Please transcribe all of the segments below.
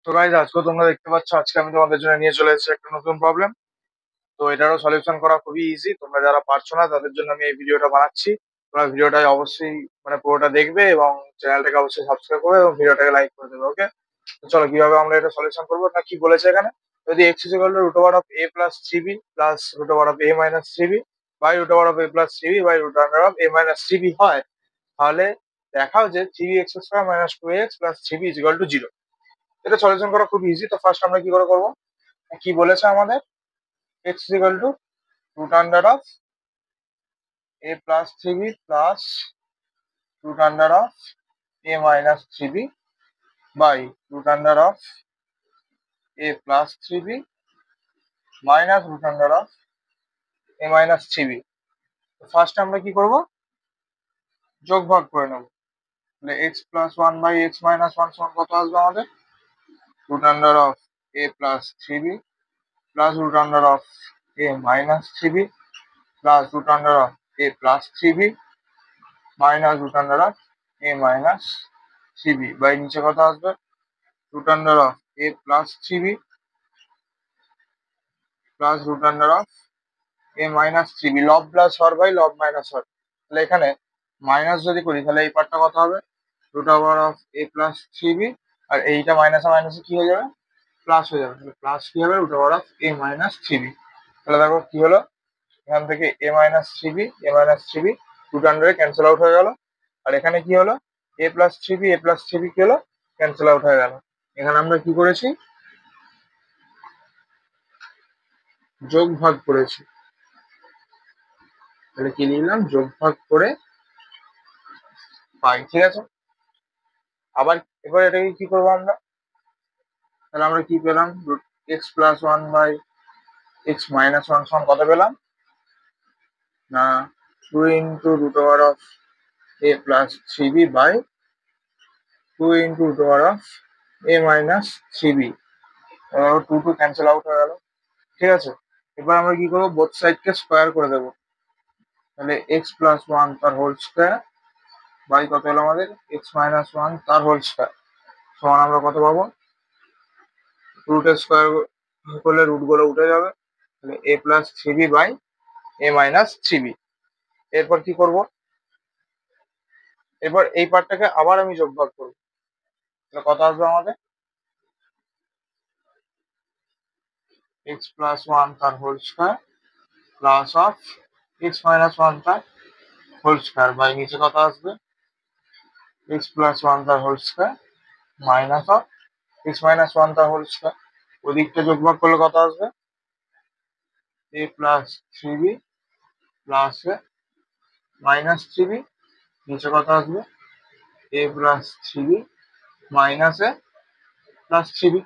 তো গাইজ আজকে তোমরা দেখতে পাচ্ছ, আজকে আমি তোমাদের জন্য নিয়ে চলে এসেছি একটা নতুন প্রবলেম। তো এটারও সলিউশন করা খুবই ইজি। তোমরা যারা পারছো না তাদের জন্য আমি এই ভিডিওটা বানাচ্ছি। তোমরা ভিডিওটা অবশ্যই মানে পুরোটা দেখবে এবং চ্যানেলটাকে অবশ্যই সাবস্ক্রাইব করবে এবং ভিডিওটাকে লাইক করে দেবে। ওকে, তো চলো কিভাবে আমরা এটা সলিউশন করবো। না কি বলেছে এখানে, যদি x is equal to root over of A plus three b plus root over of a minus three B by root over of A plus three B by root under of a minus three b হয়, তাহলে দেখাও যে three x square minus two x plus three b is equal to zero. এটা solution করা খুব easy. তো first আমরা কি করে করবো, কি বলেছে আমাদের, x equal to root under of A plus three b plus root under of a minus three B by root under of A plus three b minus root under of a minus three b. First আমরা কি করব, যোগ ভাগ করে নেবো। তাহলে x plus one by x minus one সমান কত আসবে আমাদের, root under of A plus three b plus root under of a minus three b plus root under of A plus three b minus root under of a minus three B by নিচে কত আসবে, root under of A plus three b plus root under of a minus three b. লব plus হর by লব minus হর। তাহলে এখানে minus যদি করি তাহলে এই পার্টটা কত হবে, root over of A plus three B, আর এইটা মাইনাসে মাইনাসে কি হয়ে যাবে, প্লাস হয়ে যাবে। তাহলে প্লাস কি হবে, root over of a minus three b. তাহলে দেখো কি হলো, এখান থেকে a minus three b root আন্ডারে ক্যান্সেল আউট হয়ে গেল। আর এখানে কি হলো, এ প্লাস থ্রি বি কি হলো, ক্যান্সেল আউট হয়ে গেল। এখানে আমরা কি করেছি, যোগ ভাগ করেছি। তাহলে কি লিখলাম, যোগ ভাগ করে পাই। ঠিক আছে, আবার এবার এটাকে কি করবো আমরা, তাহলে আমরা কি পেলাম, x plus one by x minus one সমান কত পেলাম না, two into root over of A plus three B by two into root over of a minus three b. Two two cancel out হয়ে গেল। ঠিক আছে, এবার আমরা কি করবো, বোথ সাইডকে স্কোয়ার করে দেবো। তাহলে এক্স প্লাস ওয়ান তার হোল স্কোয়ার বাই কত হলো আমাদের, এক্স মাইনাস ওয়ান তার হোল স্কোয়ার সমান আমরা কত পাবো, রুটের স্কোয়ার করলে রুট গুলো উঠে যাবে। তাহলে A plus three B by A minus three B. এরপর কি করব, এরপর এই পার্টটাকে আবার আমি যোগ ভাগ করবো। তাহলে কত আসবে আমাদের, এক্স প্লাস ওয়ান তার whole square plus of x minus one তার হোল স্কোয়ার বাই নিচে কত আসবে, এক্স প্লাস ওয়ান তার whole square minus of x minus one তার হোল স্কোয়ার। ওদিকটা যোগ ভাগ করলে কত আসবে, a plus three b plus A minus three b, নিচে কত আসবে, a plus three b minus a plus three b.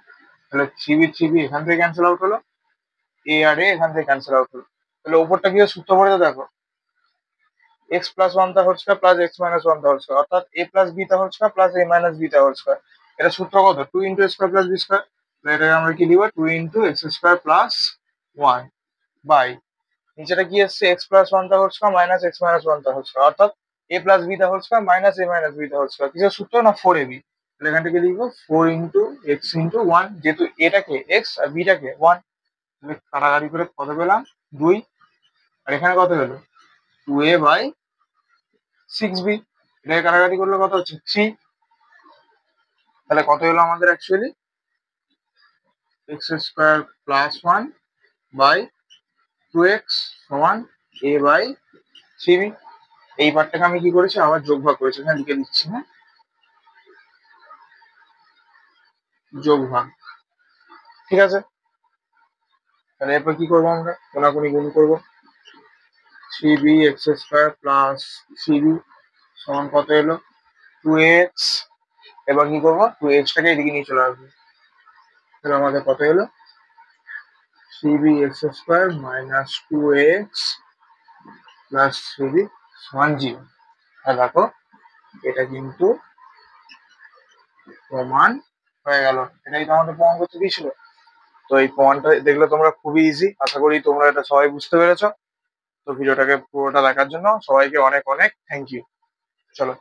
তাহলে থ্রি বি এখান থেকে ক্যান্সেল আউট হলো, এ আর এ এখান থেকে ক্যান্সেল আউট হলো। তাহলে ওপরটা কি সূত্র পড়েছে দেখো, এক্স প্লাস ওয়ান তা whole square plus x minus one তা হোল স্কোয়ার, অর্থাৎ এ প্লাস বি তা হোল স্কোয়ার প্লাস এ মাইনাস বি তা হোল স্কোয়ার। এটা সূত্র কত, two into x square plus B square. এটাকে আমরা কি দিব, two into x square plus one by নিচেটা কি এসছে, এক্স প্লাস ওয়ান তা whole square minus x minus one তা হোল স্কোয়ার, অর্থাৎ এ প্লাস বি তা হোল স্কোয়ার মাইনাস এ মাইনাস বি তা হোল স্কোয়ার। কিসের সূত্র না, ফোর এ বি। তাহলে এখান থেকে লিখবো four into x into one, যেহেতু এটাকে এক্স আর বিটাকে ওয়ান। কাটাকাটি করে কত পেলাম, দুই। আর এখানে কত পেলো, two a by six b. এটাকে কাটাকাটি করলে কত হচ্ছে, থ্রি। তাহলে কত হলো আমাদের actually, x square plus one by two x সমান এ বাই থ্রি বি। এই পার্টটাকে আমি কি করেছি, আবার যোগ ভাগ করেছি, এখানে লিখে দিচ্ছি। হ্যাঁ, যোগ ভাগ। ঠিক আছে, তাহলে এরপর কি করবো, আমরা কোনাকুনি গুণ করবো। Three b x square plus three b সমান কত এলো, টু এক্স। এবার কি করবো, টু এক্সটাকে এদিকে নিয়ে চলে আসবো। তাহলে আমাদের কত এলো, three b x square minus two x plus three b সমান জিরো। আর দেখো এটা কিন্তু প্রমাণ হয়ে গেল। এটাই তো আমাদের প্রমাণ করতে দিয়েছিল। তো এই প্রমাণটা দেখলে তোমরা খুবই ইজি, আশা করি তোমরা এটা সবাই বুঝতে পেরেছো। তো ভিডিওটাকে পুরোটা দেখার জন্য সবাইকে অনেক অনেক থ্যাংক ইউ। চলো।